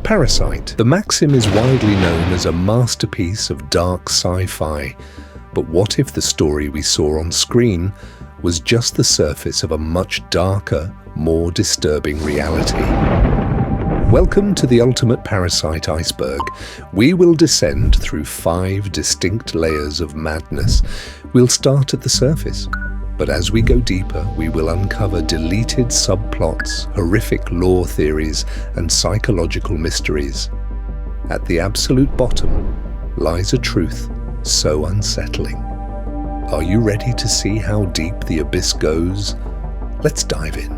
Parasite The Maxim is widely known as a masterpiece of dark sci-fi. But what if the story we saw on screen was just the surface of a much darker, more disturbing reality? Welcome to the ultimate Parasite Iceberg. We will descend through 5 distinct layers of madness. We'll start at the surface, but as we go deeper, we will uncover deleted subplots, horrific lore theories, and psychological mysteries. At the absolute bottom lies a truth so unsettling. Are you ready to see how deep the abyss goes? Let's dive in.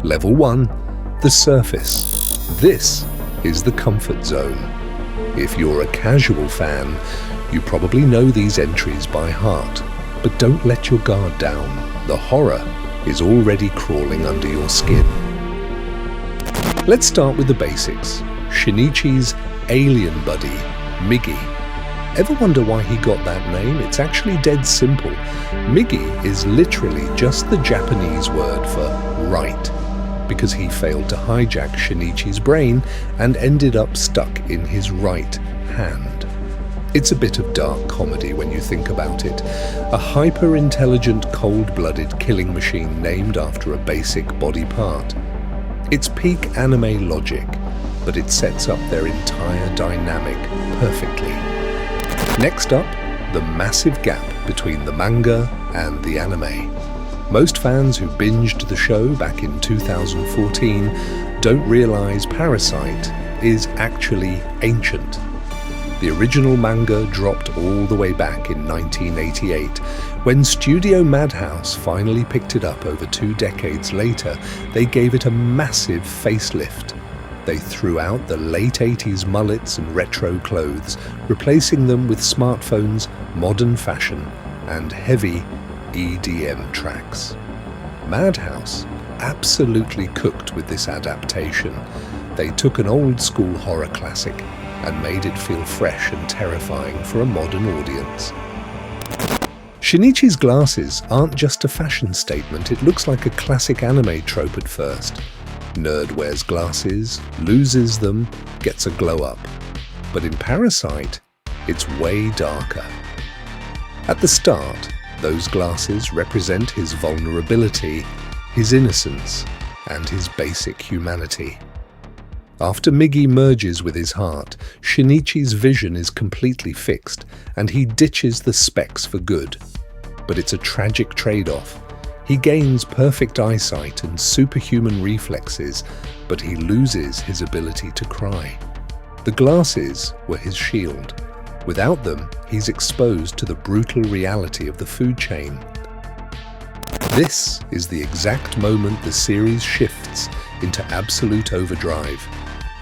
Level 1. The surface. This is the comfort zone. If you're a casual fan, you probably know these entries by heart, but don't let your guard down. The horror is already crawling under your skin. Let's start with the basics. Shinichi's alien buddy, Migi. Ever wonder why he got that name? It's actually dead simple. Migi is literally just the Japanese word for right, because he failed to hijack Shinichi's brain and ended up stuck in his right hand. It's a bit of dark comedy when you think about it. A hyper-intelligent, cold-blooded killing machine named after a basic body part. It's peak anime logic, but it sets up their entire dynamic perfectly. Next up, the massive gap between the manga and the anime. Most fans who binged the show back in 2014 don't realize Parasite is actually ancient. The original manga dropped all the way back in 1988. When Studio Madhouse finally picked it up over 2 decades later, they gave it a massive facelift. They threw out the late 80s mullets and retro clothes, replacing them with smartphones, modern fashion, and heavy EDM tracks. Madhouse absolutely cooked with this adaptation. They took an old-school horror classic and made it feel fresh and terrifying for a modern audience. Shinichi's glasses aren't just a fashion statement, it looks like a classic anime trope at first. Nerd wears glasses, loses them, gets a glow-up. But in Parasite, it's way darker. At the start, those glasses represent his vulnerability, his innocence, and his basic humanity. After Migi merges with his heart, Shinichi's vision is completely fixed, and he ditches the specs for good. But it's a tragic trade-off. He gains perfect eyesight and superhuman reflexes, but he loses his ability to cry. The glasses were his shield. Without them, he's exposed to the brutal reality of the food chain. This is the exact moment the series shifts into absolute overdrive.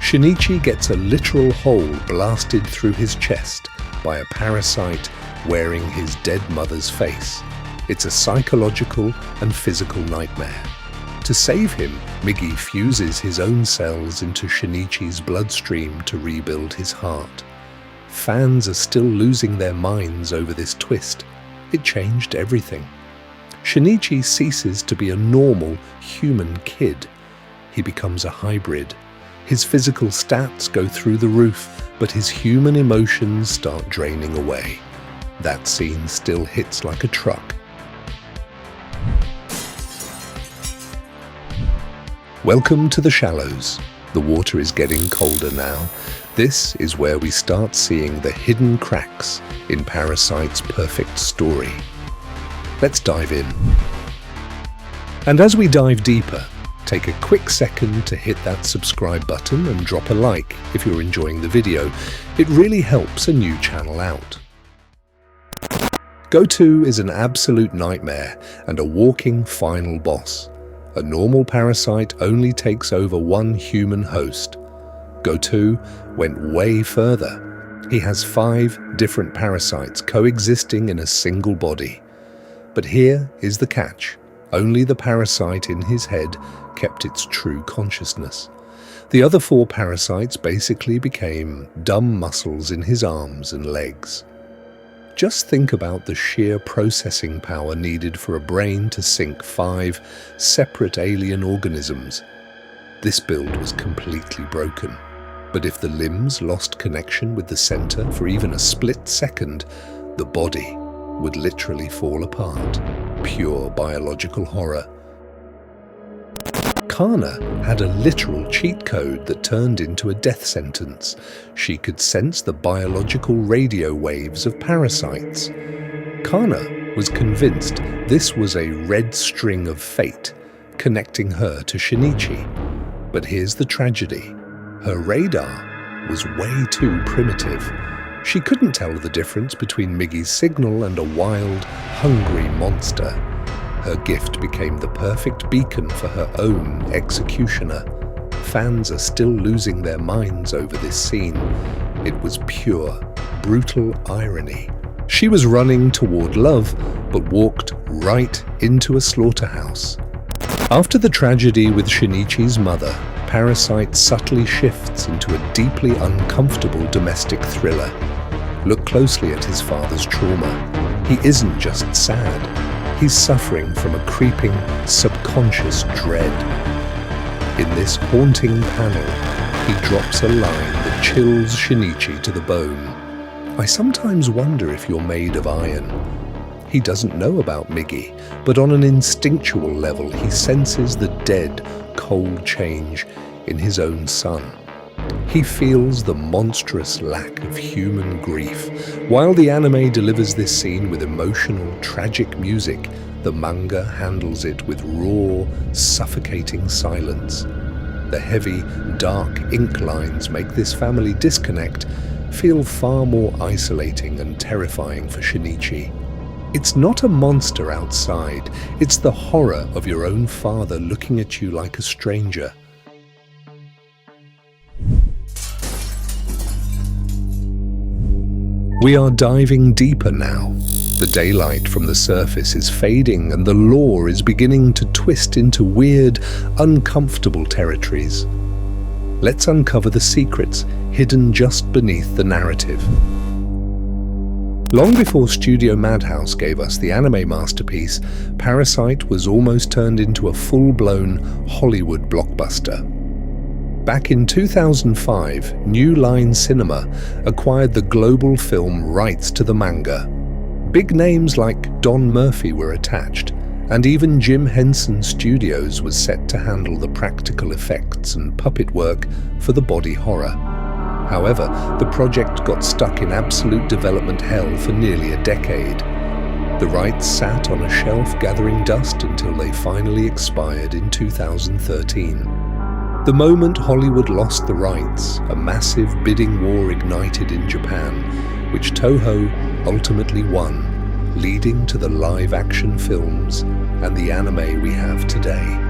Shinichi gets a literal hole blasted through his chest by a parasite wearing his dead mother's face. It's a psychological and physical nightmare. To save him, Migi fuses his own cells into Shinichi's bloodstream to rebuild his heart. Fans are still losing their minds over this twist. It changed everything. Shinichi ceases to be a normal, human kid. He becomes a hybrid. His physical stats go through the roof, but his human emotions start draining away. That scene still hits like a truck. Welcome to the shallows. The water is getting colder now. This is where we start seeing the hidden cracks in Parasite's perfect story. Let's dive in. And as we dive deeper, take a quick second to hit that subscribe button and drop a like if you're enjoying the video. It really helps a new channel out. Gotou is an absolute nightmare and a walking final boss. A normal parasite only takes over one human host. Gotou went way further. He has 5 different parasites coexisting in a single body. But here is the catch. Only the parasite in his head kept its true consciousness. The other 4 parasites basically became dumb muscles in his arms and legs. Just think about the sheer processing power needed for a brain to sync 5 separate alien organisms. This build was completely broken. But if the limbs lost connection with the center for even a split second, the body would literally fall apart. Pure biological horror. Kana had a literal cheat code that turned into a death sentence. She could sense the biological radio waves of parasites. Kana was convinced this was a red string of fate, connecting her to Shinichi. But here's the tragedy. Her radar was way too primitive. She couldn't tell the difference between Migi's signal and a wild, hungry monster. Her gift became the perfect beacon for her own executioner. Fans are still losing their minds over this scene. It was pure, brutal irony. She was running toward love, but walked right into a slaughterhouse. After the tragedy with Shinichi's mother, Parasite subtly shifts into a deeply uncomfortable domestic thriller. Look closely at his father's trauma. He isn't just sad. He's suffering from a creeping, subconscious dread. In this haunting panel, he drops a line that chills Shinichi to the bone. I sometimes wonder if you're made of iron. He doesn't know about Migi, but on an instinctual level, he senses the dead, cold change in his own son. He feels the monstrous lack of human grief. While the anime delivers this scene with emotional, tragic music, the manga handles it with raw, suffocating silence. The heavy, dark ink lines make this family disconnect feel far more isolating and terrifying for Shinichi. It's not a monster outside, it's the horror of your own father looking at you like a stranger. We are diving deeper now. The daylight from the surface is fading and the lore is beginning to twist into weird, uncomfortable territories. Let's uncover the secrets hidden just beneath the narrative. Long before Studio Madhouse gave us the anime masterpiece, Parasite was almost turned into a full-blown Hollywood blockbuster. Back in 2005, New Line Cinema acquired the global film rights to the manga. Big names like Don Murphy were attached, and even Jim Henson Studios was set to handle the practical effects and puppet work for the body horror. However, the project got stuck in absolute development hell for nearly a decade. The rights sat on a shelf gathering dust until they finally expired in 2013. The moment Hollywood lost the rights, a massive bidding war ignited in Japan, which Toho ultimately won, leading to the live-action films and the anime we have today.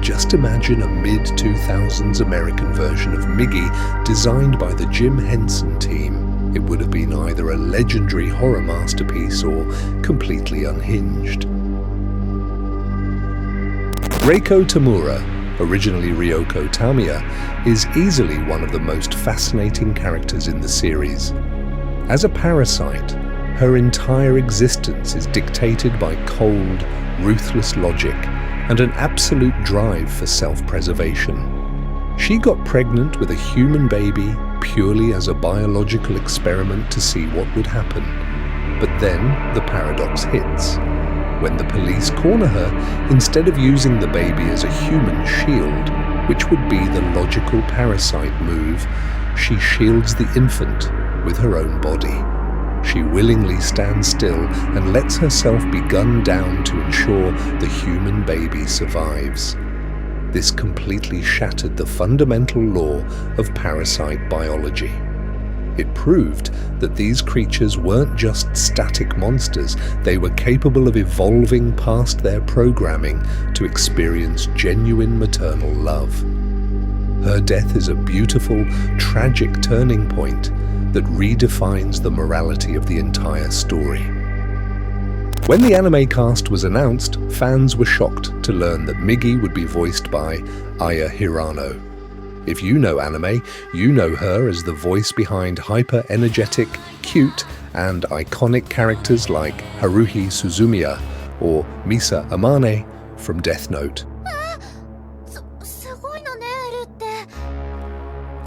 Just imagine a mid-2000s American version of Migi designed by the Jim Henson team. It would have been either a legendary horror masterpiece or completely unhinged. Reiko Tamura, originally Ryoko Tamiya, is easily one of the most fascinating characters in the series. As a parasite, her entire existence is dictated by cold, ruthless logic and an absolute drive for self-preservation. She got pregnant with a human baby purely as a biological experiment to see what would happen. But then the paradox hits. When the police corner her, instead of using the baby as a human shield, which would be the logical parasite move, she shields the infant with her own body. She willingly stands still and lets herself be gunned down to ensure the human baby survives. This completely shattered the fundamental law of parasite biology. It proved that these creatures weren't just static monsters, they were capable of evolving past their programming to experience genuine maternal love. Her death is a beautiful, tragic turning point that redefines the morality of the entire story. When the anime cast was announced, fans were shocked to learn that Migi would be voiced by Aya Hirano. If you know anime, you know her as the voice behind hyper-energetic, cute, and iconic characters like Haruhi Suzumiya or Misa Amane from Death Note.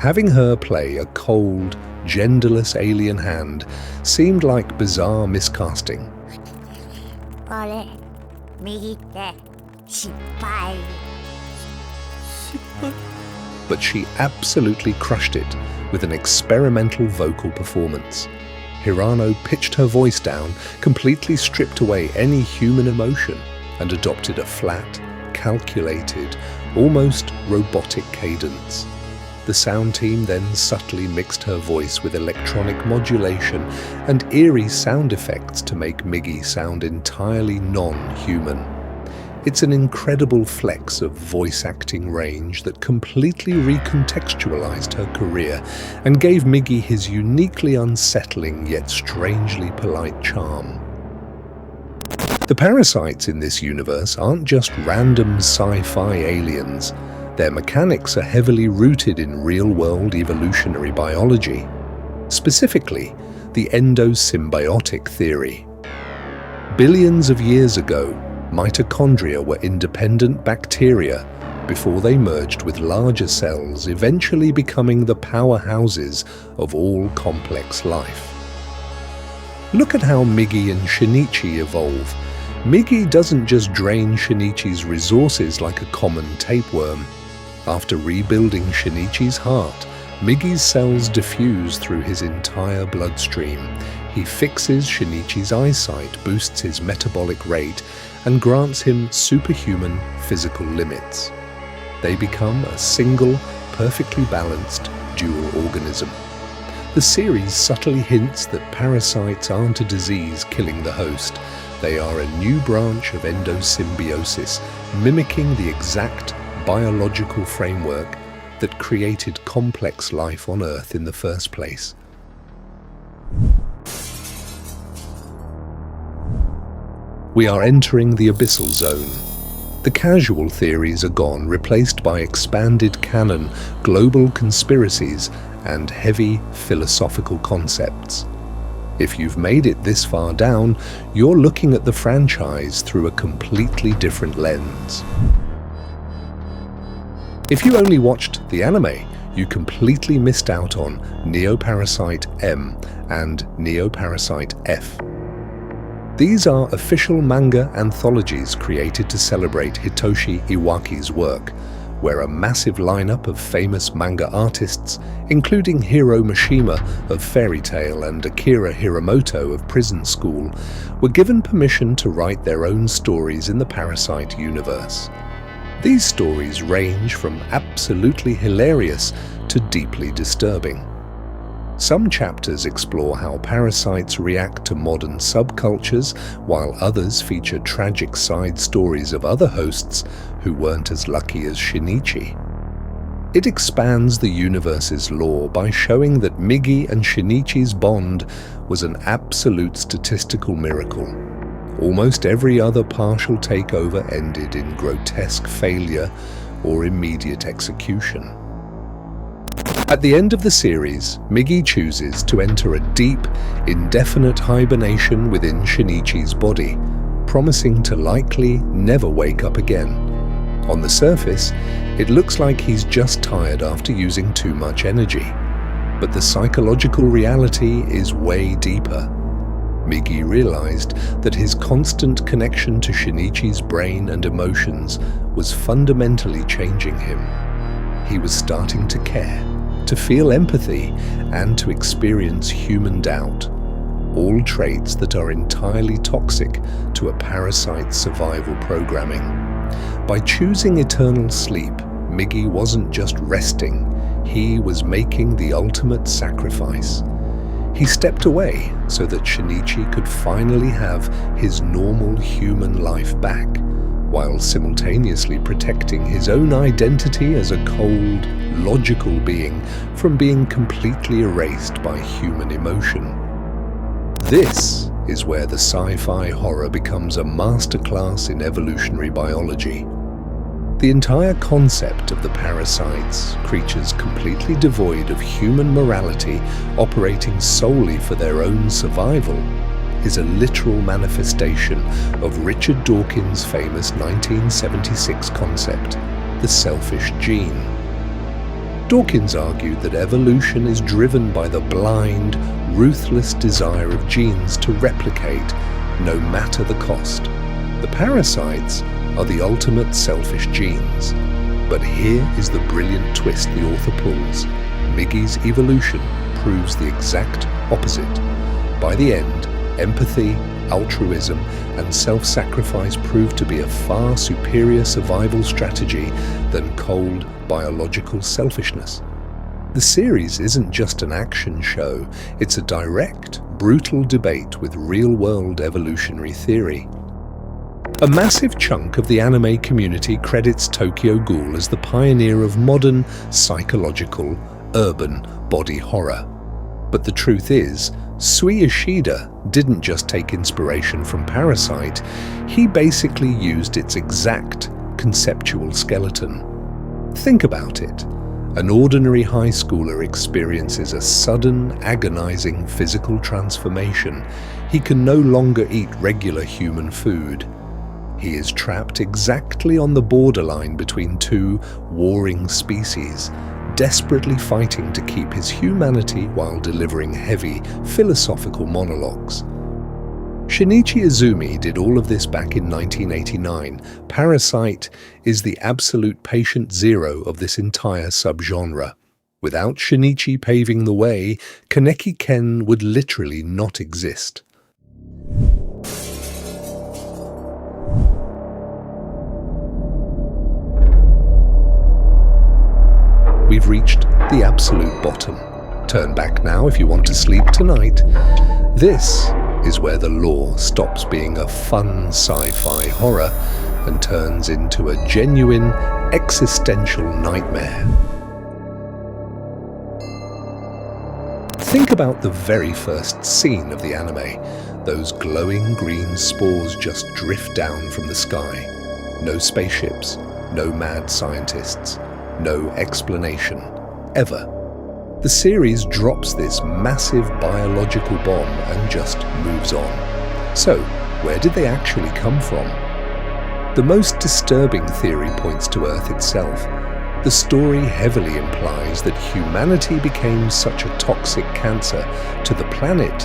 Having her play a cold, genderless alien hand seemed like bizarre miscasting. これ右手失敗 But she absolutely crushed it with an experimental vocal performance. Hirano pitched her voice down, completely stripped away any human emotion, and adopted a flat, calculated, almost robotic cadence. The sound team then subtly mixed her voice with electronic modulation and eerie sound effects to make Migi sound entirely non-human. It's an incredible flex of voice acting range that completely recontextualized her career and gave Migi his uniquely unsettling yet strangely polite charm. The parasites in this universe aren't just random sci-fi aliens. Their mechanics are heavily rooted in real-world evolutionary biology, specifically the endosymbiotic theory. Billions of years ago, mitochondria were independent bacteria before they merged with larger cells, eventually becoming the powerhouses of all complex life. Look at how Migi and Shinichi evolve. Migi doesn't just drain Shinichi's resources like a common tapeworm. After rebuilding Shinichi's heart, Migi's cells diffuse through his entire bloodstream. He fixes Shinichi's eyesight, boosts his metabolic rate, and grants him superhuman physical limits. They become a single, perfectly balanced dual organism. The series subtly hints that parasites aren't a disease killing the host. They are a new branch of endosymbiosis, mimicking the exact biological framework that created complex life on Earth in the first place. We are entering the abyssal zone. The casual theories are gone, replaced by expanded canon, global conspiracies, and heavy philosophical concepts. If you've made it this far down, you're looking at the franchise through a completely different lens. If you only watched the anime, you completely missed out on Neo-Parasite M and Neo-Parasite F. These are official manga anthologies created to celebrate Hitoshi Iwaaki's work, where a massive lineup of famous manga artists, including Hiro Mishima of Fairy Tail and Akira Hiramoto of Prison School, were given permission to write their own stories in the Parasite universe. These stories range from absolutely hilarious to deeply disturbing. Some chapters explore how parasites react to modern subcultures, while others feature tragic side stories of other hosts who weren't as lucky as Shinichi. It expands the universe's lore by showing that Migi and Shinichi's bond was an absolute statistical miracle. Almost every other partial takeover ended in grotesque failure or immediate execution. At the end of the series, Migi chooses to enter a deep, indefinite hibernation within Shinichi's body, promising to likely never wake up again. On the surface, it looks like he's just tired after using too much energy, but the psychological reality is way deeper. Migi realized that his constant connection to Shinichi's brain and emotions was fundamentally changing him. He was starting to care, to feel empathy, and to experience human doubt, all traits that are entirely toxic to a parasite's survival programming. By choosing eternal sleep, Migi wasn't just resting, he was making the ultimate sacrifice. He stepped away so that Shinichi could finally have his normal human life back, while simultaneously protecting his own identity as a cold, logical being from being completely erased by human emotion. This is where the sci-fi horror becomes a masterclass in evolutionary biology. The entire concept of the parasites, creatures completely devoid of human morality, operating solely for their own survival, is a literal manifestation of Richard Dawkins' famous 1976 concept, the selfish gene. Dawkins argued that evolution is driven by the blind, ruthless desire of genes to replicate, no matter the cost. The parasites are the ultimate selfish genes. But here is the brilliant twist the author pulls. Migi's evolution proves the exact opposite. By the end, empathy, altruism, and self-sacrifice prove to be a far superior survival strategy than cold, biological selfishness. The series isn't just an action show, it's a direct, brutal debate with real-world evolutionary theory. A massive chunk of the anime community credits Tokyo Ghoul as the pioneer of modern, psychological, urban body horror. But the truth is, Sui Ishida didn't just take inspiration from Parasite, he basically used its exact conceptual skeleton. Think about it. An ordinary high schooler experiences a sudden, agonizing physical transformation. He can no longer eat regular human food. He is trapped exactly on the borderline between two warring species, desperately fighting to keep his humanity while delivering heavy, philosophical monologues. Shinichi Izumi did all of this back in 1989. Parasite is the absolute patient zero of this entire subgenre. Without Shinichi paving the way, Kaneki Ken would literally not exist. We've reached the absolute bottom. Turn back now if you want to sleep tonight. This is where the lore stops being a fun sci-fi horror and turns into a genuine existential nightmare. Think about the very first scene of the anime. Those glowing green spores just drift down from the sky. No spaceships, no mad scientists, no explanation, ever. The series drops this massive biological bomb and just moves on. So, where did they actually come from? The most disturbing theory points to Earth itself. The story heavily implies that humanity became such a toxic cancer to the planet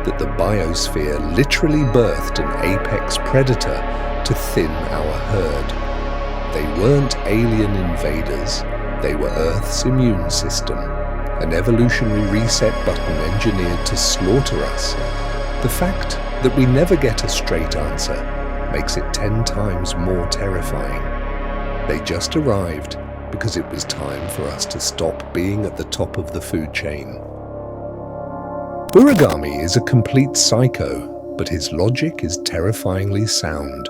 that the biosphere literally birthed an apex predator to thin our herd. They weren't alien invaders, they were Earth's immune system. An evolutionary reset button engineered to slaughter us. The fact that we never get a straight answer makes it 10 times more terrifying. They just arrived because it was time for us to stop being at the top of the food chain. Uragami is a complete psycho, but his logic is terrifyingly sound.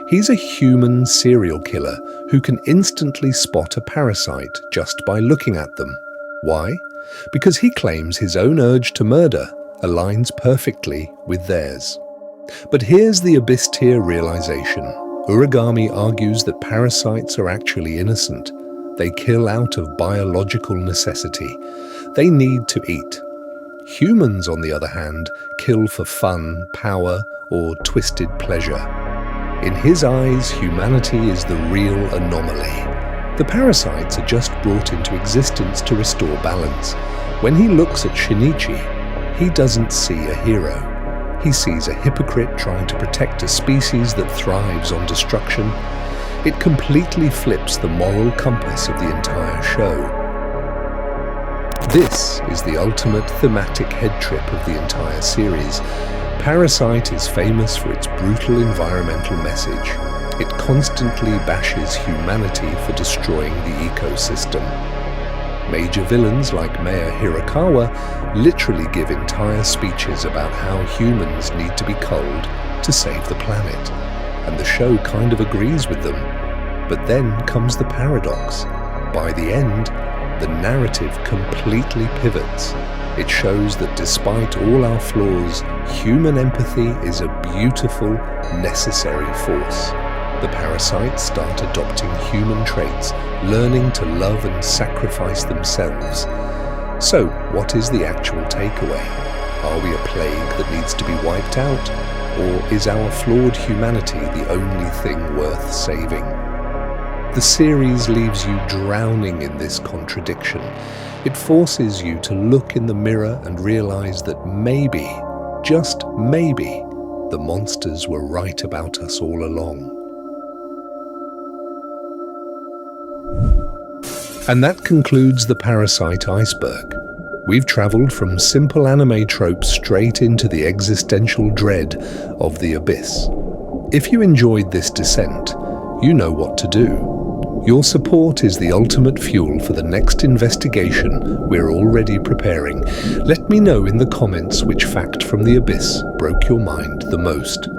He's a human serial killer who can instantly spot a parasite just by looking at them. Why? Because he claims his own urge to murder aligns perfectly with theirs. But here's the abyss tier realization. Uragami argues that parasites are actually innocent. They kill out of biological necessity. They need to eat. Humans, on the other hand, kill for fun, power, or twisted pleasure. In his eyes, humanity is the real anomaly. The parasites are just brought into existence to restore balance. When he looks at Shinichi, he doesn't see a hero. He sees a hypocrite trying to protect a species that thrives on destruction. It completely flips the moral compass of the entire show. This is the ultimate thematic head trip of the entire series. Parasite is famous for its brutal environmental message. It constantly bashes humanity for destroying the ecosystem. Major villains like Mayor Hirakawa literally give entire speeches about how humans need to be culled to save the planet, and the show kind of agrees with them. But then comes the paradox. By the end, the narrative completely pivots. It shows that despite all our flaws, human empathy is a beautiful, necessary force. The parasites start adopting human traits, learning to love and sacrifice themselves. So, what is the actual takeaway? Are we a plague that needs to be wiped out? Or is our flawed humanity the only thing worth saving? The series leaves you drowning in this contradiction. It forces you to look in the mirror and realize that maybe, just maybe, the monsters were right about us all along. And that concludes the Parasite Iceberg. We've traveled from simple anime tropes straight into the existential dread of the abyss. If you enjoyed this descent, you know what to do. Your support is the ultimate fuel for the next investigation we're already preparing. Let me know in the comments which fact from the abyss broke your mind the most.